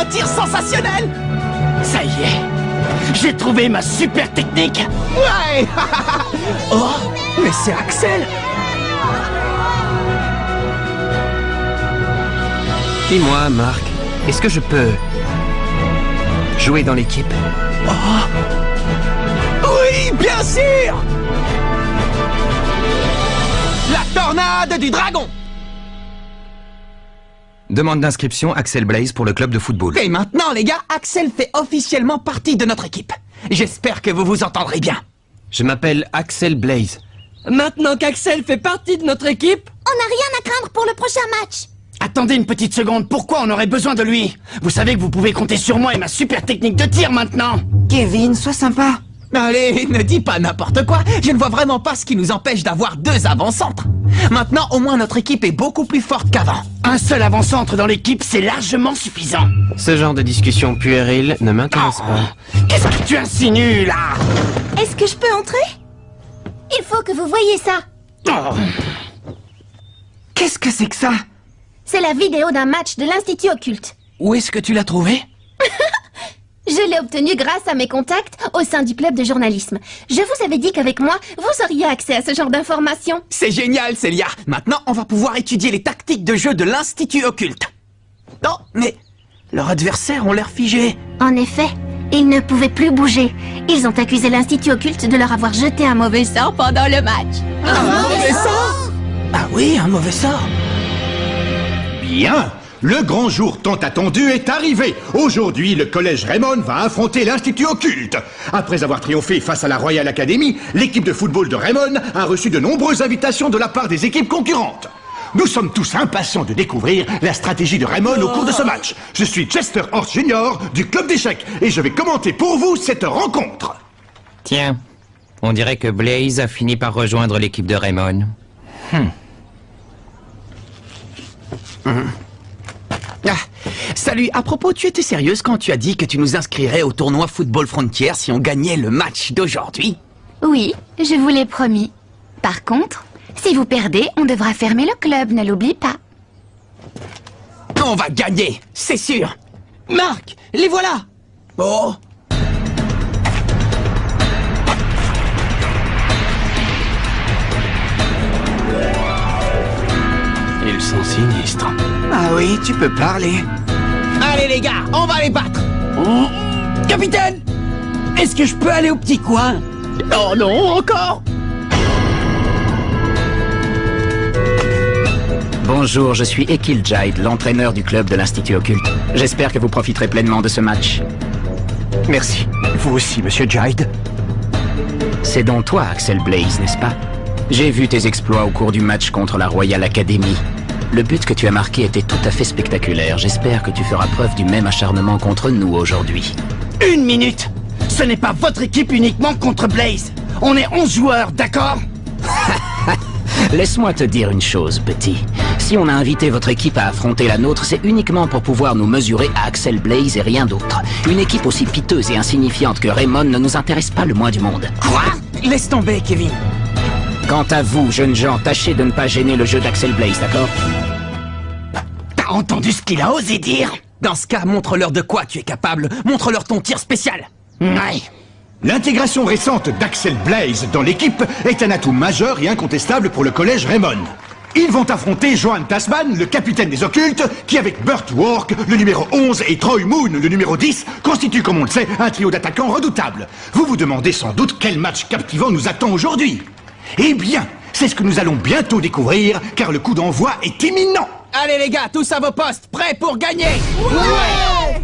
un tir sensationnel! Ça y est, j'ai trouvé ma super technique. Ouais! Oh, mais c'est Axel! Dis-moi, Marc, est-ce que je peux jouer dans l'équipe? Oui, bien sûr! La tornade du dragon! Demande d'inscription Axel Blaze pour le club de football. Et maintenant, les gars, Axel fait officiellement partie de notre équipe. J'espère que vous vous entendrez bien. Je m'appelle Axel Blaze. Maintenant qu'Axel fait partie de notre équipe... On n'a rien à craindre pour le prochain match. Attendez une petite seconde, pourquoi on aurait besoin de lui? Vous savez que vous pouvez compter sur moi et ma super technique de tir maintenant. Kevin, sois sympa. Allez, ne dis pas n'importe quoi. Je ne vois vraiment pas ce qui nous empêche d'avoir 2 avant-centres. Maintenant, au moins, notre équipe est beaucoup plus forte qu'avant. Un seul avant-centre dans l'équipe, c'est largement suffisant. Ce genre de discussion puérile ne m'intéresse pas. Qu'est-ce que tu insinues, là? Est-ce que je peux entrer? Il faut que vous voyiez ça. Oh. Qu'est-ce que c'est que ça? C'est la vidéo d'un match de l'Institut Occulte. Où est-ce que tu l'as trouvé? Je l'ai obtenue grâce à mes contacts au sein du club de journalisme. Je vous avais dit qu'avec moi, vous auriez accès à ce genre d'informations. C'est génial, Célia. Maintenant, on va pouvoir étudier les tactiques de jeu de l'Institut Occulte. Non, mais leurs adversaires ont l'air figés. En effet, ils ne pouvaient plus bouger. Ils ont accusé l'Institut Occulte de leur avoir jeté un mauvais sort pendant le match. Un mauvais sort? Ah oui, un mauvais sort. Bien, le grand jour tant attendu est arrivé. Aujourd'hui, le collège Raymond va affronter l'Institut Occulte. Après avoir triomphé face à la Royal Academy, l'équipe de football de Raymond a reçu de nombreuses invitations de la part des équipes concurrentes. Nous sommes tous impatients de découvrir la stratégie de Raymond au cours de ce match. Je suis Chester Horst Jr. du club d'échecs et je vais commenter pour vous cette rencontre. Tiens, on dirait que Blaze a fini par rejoindre l'équipe de Raymond. Ah, salut, à propos, tu étais sérieuse quand tu as dit que tu nous inscrirais au tournoi Football Frontier si on gagnait le match d'aujourd'hui? Oui, je vous l'ai promis. Par contre, si vous perdez, on devra fermer le club, ne l'oublie pas. On va gagner, c'est sûr. Marc, les voilà. Oh. Ils sont sinistres. Ah oui, tu peux parler. Allez les gars, on va les battre. Capitaine, est-ce que je peux aller au petit coin? Oh non, encore. Bonjour, je suis Ekil Jide, l'entraîneur du club de l'Institut Occulte. J'espère que vous profiterez pleinement de ce match. Merci. Vous aussi, monsieur Jide. C'est donc toi, Axel Blaze, n'est-ce pas? J'ai vu tes exploits au cours du match contre la Royal Academy. Le but que tu as marqué était tout à fait spectaculaire. J'espère que tu feras preuve du même acharnement contre nous aujourd'hui. Une minute. Ce n'est pas votre équipe uniquement contre Blaze. On est 11 joueurs, d'accord? Laisse-moi te dire une chose, petit. Si on a invité votre équipe à affronter la nôtre, c'est uniquement pour pouvoir nous mesurer à Axel Blaze et rien d'autre. Une équipe aussi piteuse et insignifiante que Raymond ne nous intéresse pas le moins du monde. Quoi? Laisse tomber, Kevin. Quant à vous, jeunes gens, tâchez de ne pas gêner le jeu d'Axel Blaze, d'accord? T'as entendu ce qu'il a osé dire? Dans ce cas, montre-leur de quoi tu es capable. Montre-leur ton tir spécial. Ouais. L'intégration récente d'Axel Blaze dans l'équipe est un atout majeur et incontestable pour le collège Raymond. Ils vont affronter Johan Tasman, le capitaine des occultes, qui avec Burt Work, le numéro 11, et Troy Moon, le numéro 10, constitue, comme on le sait, un trio d'attaquants redoutables. Vous vous demandez sans doute quel match captivant nous attend aujourd'hui. Eh bien, c'est ce que nous allons bientôt découvrir, car le coup d'envoi est imminent. Allez les gars, tous à vos postes, prêts pour gagner. Ouais.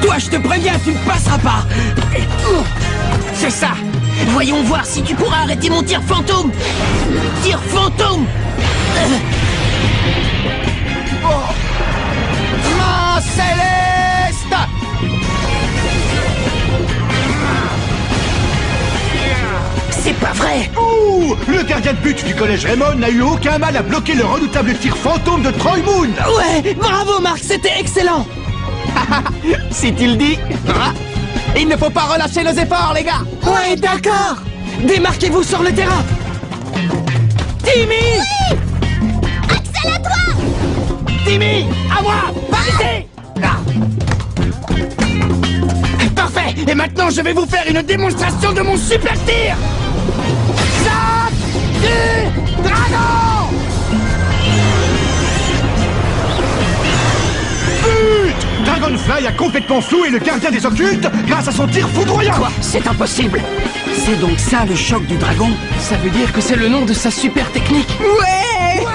Toi, je te préviens, tu ne passeras pas. C'est ça. Voyons voir si tu pourras arrêter mon tir fantôme. Tir fantôme. Main céleste. C'est pas vrai. Ouh, le gardien de but du collège Raymond n'a eu aucun mal à bloquer le redoutable tir fantôme de Troy Moon. Ouais, bravo Marc, c'était excellent. Si tu le dis. Il ne faut pas relâcher nos efforts, les gars. Ouais, d'accord. Démarquez-vous sur le terrain. Timmy! Oui! Axel, à toi! Timmy! À moi! Arrêtez! Parfait! Et maintenant, je vais vous faire une démonstration de mon super tir! Sac du dragon! But! Dragonfly a complètement floué le gardien des occultes grâce à son tir foudroyant. Quoi? C'est impossible! C'est donc ça le choc du dragon? Ça veut dire que c'est le nom de sa super technique. Ouais,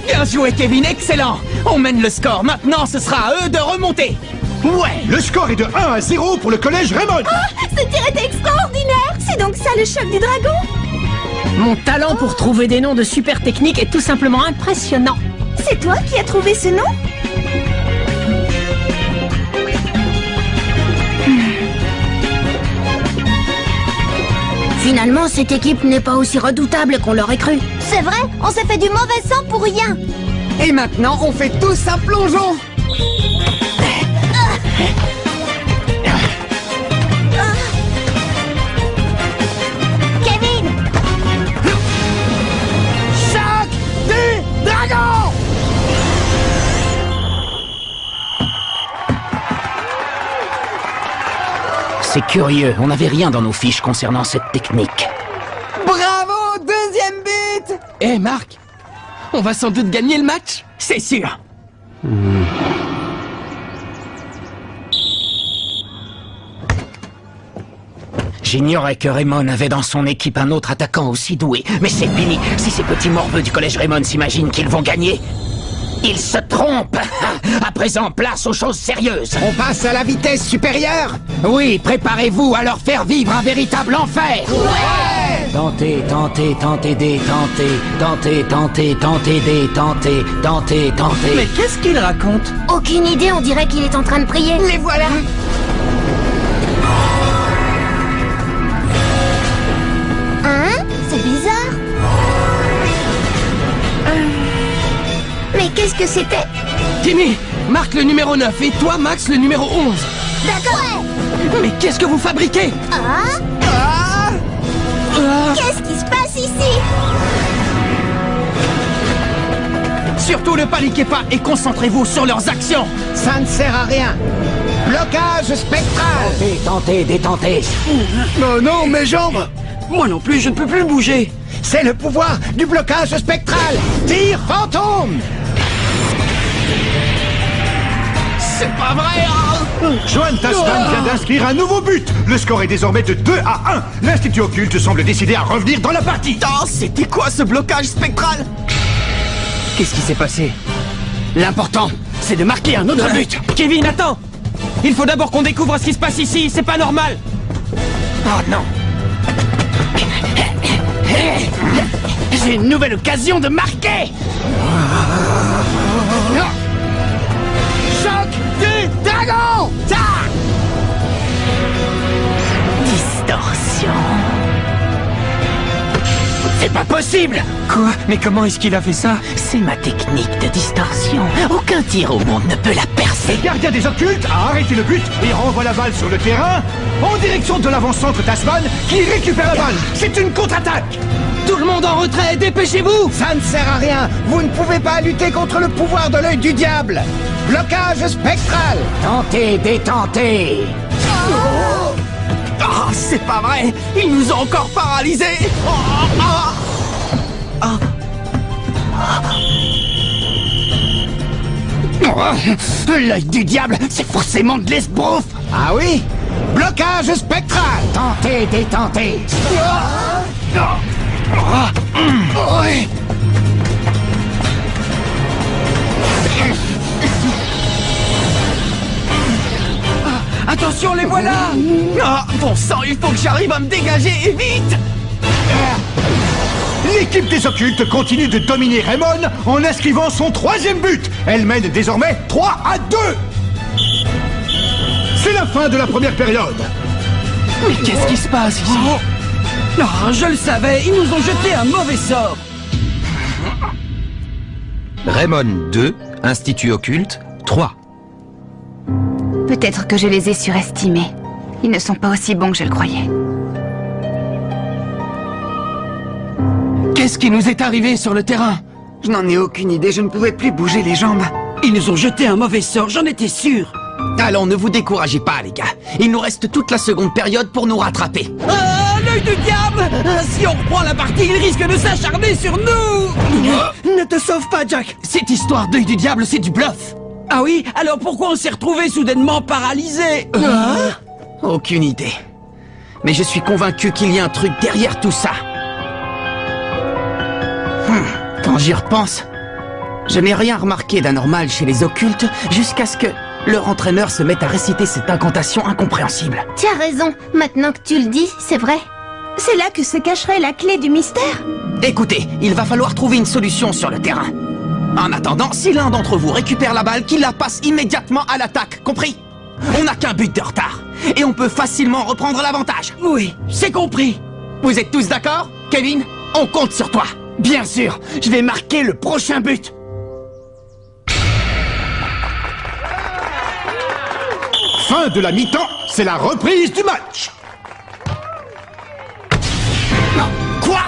Bien joué, Kevin, excellent. On mène le score. Maintenant, ce sera à eux de remonter. Ouais, le score est de 1-0 pour le collège Raymond. Ce tir était extraordinaire! C'est donc ça le choc du dragon? Mon talent pour trouver des noms de super techniques est tout simplement impressionnant. C'est toi qui as trouvé ce nom? Finalement, cette équipe n'est pas aussi redoutable qu'on l'aurait cru. C'est vrai, on s'est fait du mauvais sang pour rien. Et maintenant, on fait tous un plongeon. Kevin! Choc du dragon! C'est curieux, on n'avait rien dans nos fiches concernant cette technique. Bravo, deuxième but. Eh Marc, on va sans doute gagner le match. C'est sûr. J'ignorais que Raymond avait dans son équipe un autre attaquant aussi doué. Mais c'est fini. Si ces petits morveux du collège Raymond s'imaginent qu'ils vont gagner, ils se trompent. À présent, place aux choses sérieuses. On passe à la vitesse supérieure? Oui, préparez-vous à leur faire vivre un véritable enfer. Ouais! Tentez, tentez, tentez des, tentez, tentez, tentez, tentez des, tentez, tentez, tentez. Mais qu'est-ce qu'il raconte? Aucune idée, on dirait qu'il est en train de prier. Les voilà. Hein? C'est bizarre. Mais qu'est-ce que c'était? Timmy, Marc le numéro 9 et toi Max le numéro 11. D'accord. Mais qu'est-ce que vous fabriquez? Ah? Qu'est-ce qui se passe ici? Surtout ne paniquez pas et concentrez-vous sur leurs actions. Ça ne sert à rien. Blocage spectral. Tentez, tentez, détentez. Oh non, mes jambes. Moi non plus, je ne peux plus bouger. C'est le pouvoir du blocage spectral. Tir fantôme. C'est pas vrai, hein? Johan Tasman vient d'inscrire un nouveau but. Le score est désormais de 2-1. L'Institut Occulte semble décidé à revenir dans la partie. Oh, c'était quoi ce blocage spectral? Qu'est-ce qui s'est passé? L'important, c'est de marquer un autre but. Kevin, attends. Il faut d'abord qu'on découvre ce qui se passe ici, c'est pas normal. Oh non. J'ai une nouvelle occasion de marquer. Choc du dragon. Distorsion. C'est pas possible. Quoi? Mais comment est-ce qu'il a fait ça? C'est ma technique de distorsion. Aucun tir au monde ne peut la percer. Le gardien des occultes a arrêté le but et renvoie la balle sur le terrain en direction de l'avant-centre Tasman qui récupère la balle. C'est une contre-attaque. Tout le monde en retrait, dépêchez-vous. Ça ne sert à rien. Vous ne pouvez pas lutter contre le pouvoir de l'œil du diable. Blocage spectral. Tentez, détentez. Ah, c'est pas vrai. Ils nous ont encore paralysés. L'œil du diable, c'est forcément de l'esbrouf. Ah oui? Blocage spectral. Tentez, détentez. Oui. Attention, les voilà. Ah, bon sang, il faut que j'arrive à me dégager et vite. L'équipe des occultes continue de dominer Raymond en inscrivant son 3e but. Elle mène désormais 3-2. C'est la fin de la première période. Mais qu'est-ce qui se passe ici? Oh, je le savais, ils nous ont jeté un mauvais sort. Raymond 2, Institut Occulte 3. Peut-être que je les ai surestimés. Ils ne sont pas aussi bons que je le croyais. Qu'est-ce qui nous est arrivé sur le terrain? Je n'en ai aucune idée, je ne pouvais plus bouger les jambes. Ils nous ont jeté un mauvais sort, j'en étais sûr. Allons, ne vous découragez pas, les gars. Il nous reste toute la seconde période pour nous rattraper. Ah, l'œil du diable! Si on reprend la partie, il risque de s'acharner sur nous! Ne te sauve pas, Jack! Cette histoire d'œil du diable, c'est du bluff. Ah oui? Alors pourquoi on s'est retrouvé soudainement paralysé? Aucune idée. Mais je suis convaincu qu'il y a un truc derrière tout ça. Quand j'y repense, je n'ai rien remarqué d'anormal chez les occultes jusqu'à ce que leur entraîneur se mette à réciter cette incantation incompréhensible. Tu as raison, maintenant que tu le dis, c'est vrai. C'est là que se cacherait la clé du mystère. Écoutez, il va falloir trouver une solution sur le terrain. En attendant, si l'un d'entre vous récupère la balle, qu'il la passe immédiatement à l'attaque, compris? On n'a qu'un but de retard, et on peut facilement reprendre l'avantage. Oui, c'est compris. Vous êtes tous d'accord? Kevin, on compte sur toi. Bien sûr, je vais marquer le prochain but. Fin de la mi-temps, c'est la reprise du match. Quoi?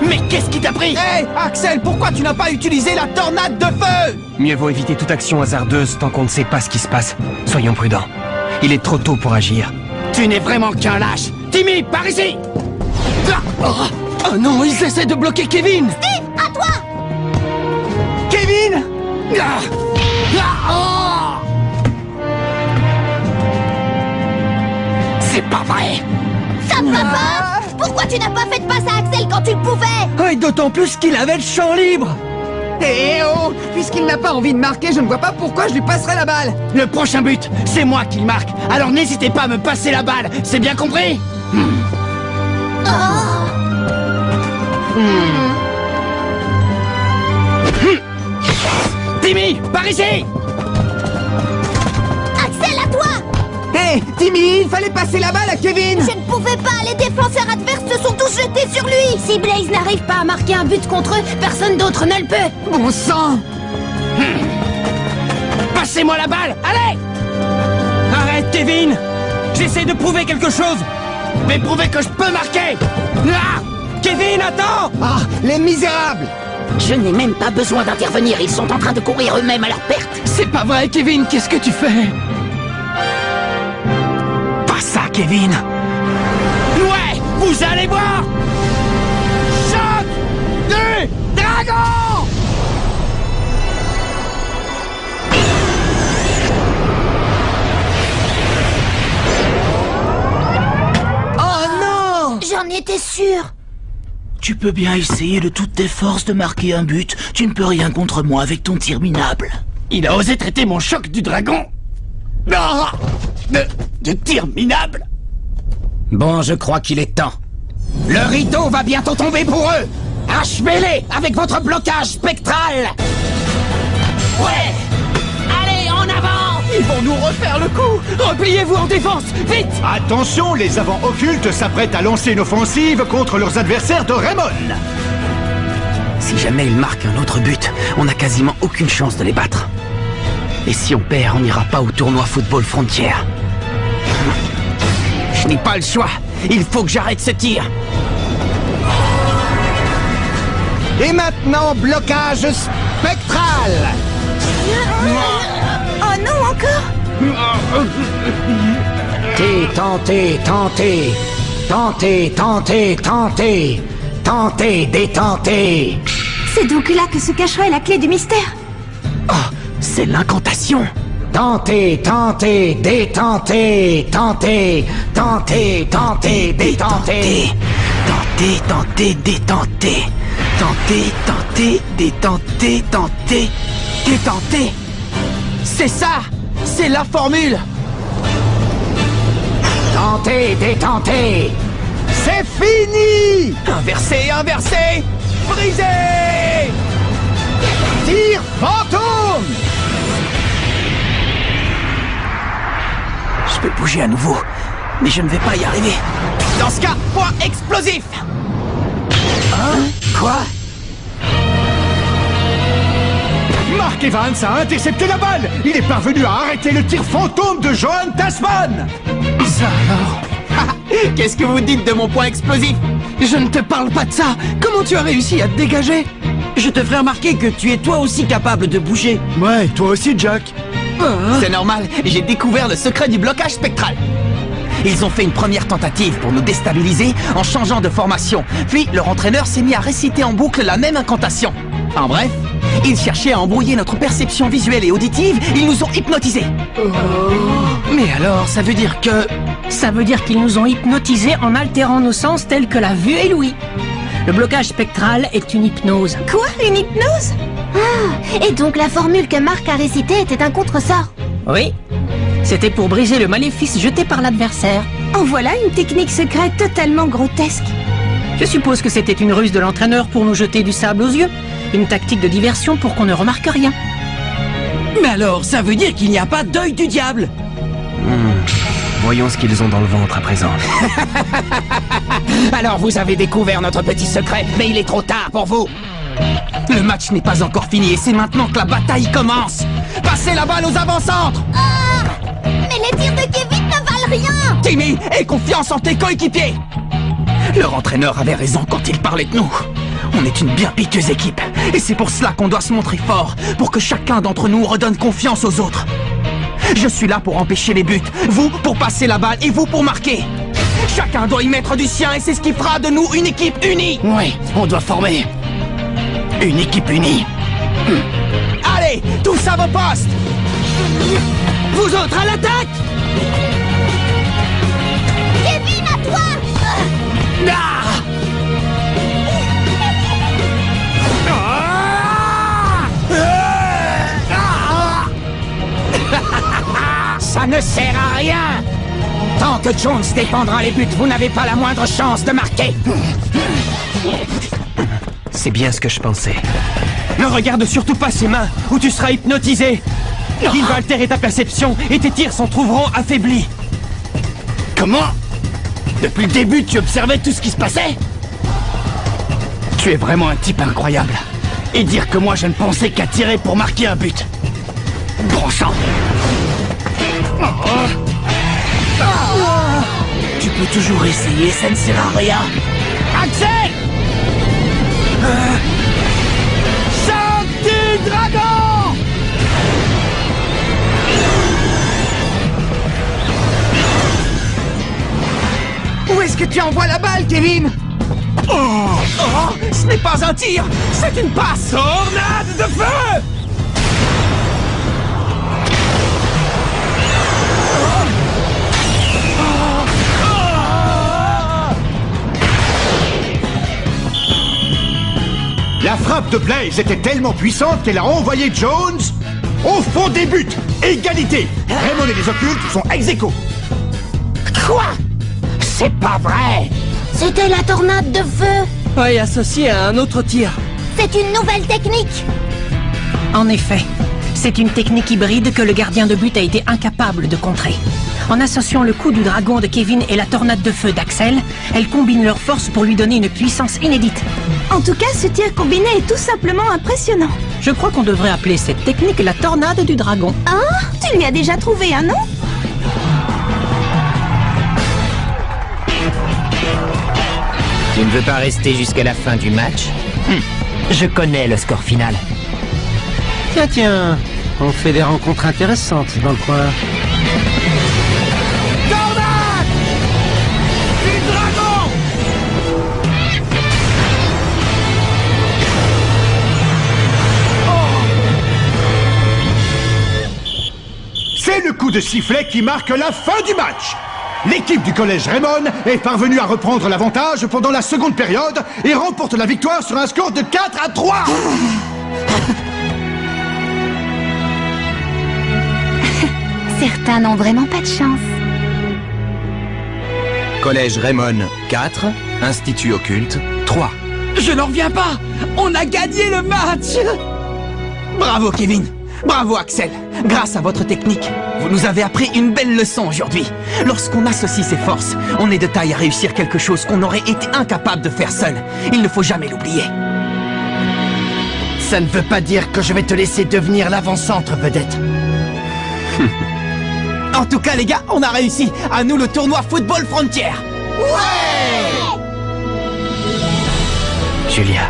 Mais qu'est-ce qui t'a pris? Hé, Axel, pourquoi tu n'as pas utilisé la tornade de feu? Mieux vaut éviter toute action hasardeuse tant qu'on ne sait pas ce qui se passe. Soyons prudents. Il est trop tôt pour agir. Tu n'es vraiment qu'un lâche. Timmy, par ici! Oh non, ils essaient de bloquer Kevin. Steve, à toi! Kevin! C'est pas vrai! Ça ne va pas! Pourquoi tu n'as pas fait de passe à Axel quand tu le pouvais? Et d'autant plus qu'il avait le champ libre! Eh oh! Puisqu'il n'a pas envie de marquer, je ne vois pas pourquoi je lui passerai la balle. Le prochain but, c'est moi qui le marque. Alors n'hésitez pas à me passer la balle, c'est bien compris? Timmy, par ici! Axel, à toi! Hé, Timmy, il fallait passer la balle à Kevin. Je ne pouvais pas, les défenseurs adverses se sont tous jetés sur lui! Si Blaze n'arrive pas à marquer un but contre eux, personne d'autre ne le peut! Bon sang! Passez-moi la balle, allez! Arrête, Kevin! J'essaie de prouver quelque chose! Mais prouver que je peux marquer! Ah! Kevin, attends! Ah, les misérables! Je n'ai même pas besoin d'intervenir, ils sont en train de courir eux-mêmes à leur perte. C'est pas vrai, Kevin, qu'est-ce que tu fais? Pas ça, Kevin! Ouais, vous allez voir! Choc du dragon! Oh non! J'en étais sûre! Tu peux bien essayer de toutes tes forces de marquer un but. Tu ne peux rien contre moi avec ton tir minable. Il a osé traiter mon choc du dragon de tir minable. Bon, je crois qu'il est temps. Le rideau va bientôt tomber pour eux. Achevez-les avec votre blocage spectral. Ouais! Allez, en avant! Ils vont nous refaire le coup! Repliez-vous en défense! Vite! Attention, les avants occultes s'apprêtent à lancer une offensive contre leurs adversaires de Raymond. Si jamais ils marquent un autre but, on n'a quasiment aucune chance de les battre. Et si on perd, on n'ira pas au tournoi Football Frontier. Je n'ai pas le choix. Il faut que j'arrête ce tir. Et maintenant, blocage spectral. Oh non, encore? Tentez, détentez. C'est donc là que se cacherait la clé du mystère. Oh, c'est l'incantation. Tentez, détentez. Détentez. C'est ça. C'est la formule. Détentez. C'est fini! Inversé. Brisé. Tir fantôme! Je peux bouger à nouveau, mais je ne vais pas y arriver. Dans ce cas, point explosif. Hein? Quoi? Mark Evans a intercepté la balle. Il est parvenu à arrêter le tir fantôme de Johan Tasman. Ça alors? Qu'est-ce que vous dites de mon point explosif? Je ne te parle pas de ça. Comment tu as réussi à te dégager? Je te ferai remarquer que tu es toi aussi capable de bouger. Ouais, toi aussi, Jack. C'est normal, j'ai découvert le secret du blocage spectral. Ils ont fait une première tentative pour nous déstabiliser en changeant de formation. Puis leur entraîneur s'est mis à réciter en boucle la même incantation. En bref, ils cherchaient à embrouiller notre perception visuelle et auditive, ils nous ont hypnotisés. Mais alors, ça veut dire que... Ça veut dire qu'ils nous ont hypnotisés en altérant nos sens tels que la vue et l'ouïe. Le blocage spectral est une hypnose. Quoi? Une hypnose? Ah, et donc la formule que Marc a récitée était un contresort? Oui. C'était pour briser le maléfice jeté par l'adversaire. En voilà une technique secrète totalement grotesque. Je suppose que c'était une ruse de l'entraîneur pour nous jeter du sable aux yeux. Une tactique de diversion pour qu'on ne remarque rien. Mais alors, ça veut dire qu'il n'y a pas d'œil du diable. Voyons ce qu'ils ont dans le ventre à présent. Alors vous avez découvert notre petit secret, mais il est trop tard pour vous. Le match n'est pas encore fini et c'est maintenant que la bataille commence. Passez la balle aux avant-centres. Mais les tirs de Kevin ne valent rien. Timmy, aie confiance en tes coéquipiers. Leur entraîneur avait raison quand il parlait de nous. On est une bien piteuse équipe. Et c'est pour cela qu'on doit se montrer fort, pour que chacun d'entre nous redonne confiance aux autres. Je suis là pour empêcher les buts, vous pour passer la balle et vous pour marquer. Chacun doit y mettre du sien et c'est ce qui fera de nous une équipe unie. Oui, on doit former une équipe unie. Allez, tous à vos postes. Vous autres, à l'attaque! Kevin, à toi. Ça ne sert à rien. Tant que Jones défendra les buts, vous n'avez pas la moindre chance de marquer. C'est bien ce que je pensais. Ne regarde surtout pas ses mains, ou tu seras hypnotisé. Il va altérer ta perception et tes tirs s'en trouveront affaiblis. Comment? Depuis le début, tu observais tout ce qui se passait? Tu es vraiment un type incroyable. Et dire que moi je ne pensais qu'à tirer pour marquer un but. Bon sang. Tu peux toujours essayer, ça ne sert à rien. Axel! Chante du dragon! Où est-ce que tu envoies la balle, Kevin? Ce n'est pas un tir, c'est une passe. Tornade de feu! La frappe de Blaze était tellement puissante qu'elle a envoyé Jones au fond des buts. Égalité. Raymond et les occultes sont ex-aequo. Quoi? C'est pas vrai! C'était la tornade de feu. Oui, associé à un autre tir. C'est une nouvelle technique. En effet, c'est une technique hybride que le gardien de but a été incapable de contrer. En associant le coup du dragon de Kevin et la tornade de feu d'Axel, elles combinent leurs forces pour lui donner une puissance inédite. En tout cas, ce tir combiné est tout simplement impressionnant. Je crois qu'on devrait appeler cette technique la tornade du dragon. Ah, tu lui as déjà trouvé un nom? Tu ne veux pas rester jusqu'à la fin du match? Je connais le score final. Tiens, on fait des rencontres intéressantes dans le coin. Tornade du dragon! C'est le coup de sifflet qui marque la fin du match. L'équipe du collège Raymond est parvenue à reprendre l'avantage pendant la seconde période et remporte la victoire sur un score de 4-3. Certains n'ont vraiment pas de chance. Collège Raymond 4, Institut Occulte 3. Je n'en reviens pas. On a gagné le match. Bravo Kevin. Bravo Axel. Grâce à votre technique, vous nous avez appris une belle leçon aujourd'hui. Lorsqu'on associe ses forces, on est de taille à réussir quelque chose qu'on aurait été incapable de faire seul. Il ne faut jamais l'oublier. Ça ne veut pas dire que je vais te laisser devenir l'avant-centre, vedette. En tout cas les gars, on a réussi. À nous le tournoi Football Frontier. Ouais! Julia.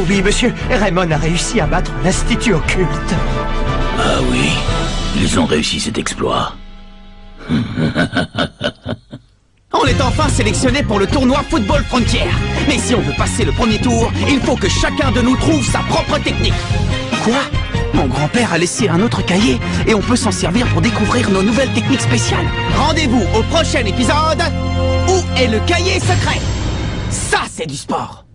Oui, monsieur. Raymond a réussi à battre l'Institut Occulte. Ah oui, ils ont réussi cet exploit. On est enfin sélectionné pour le tournoi Football Frontier. Mais si on veut passer le premier tour, il faut que chacun de nous trouve sa propre technique. Quoi? Mon grand-père a laissé un autre cahier et on peut s'en servir pour découvrir nos nouvelles techniques spéciales. Rendez-vous au prochain épisode. Où est le cahier secret? Ça, c'est du sport.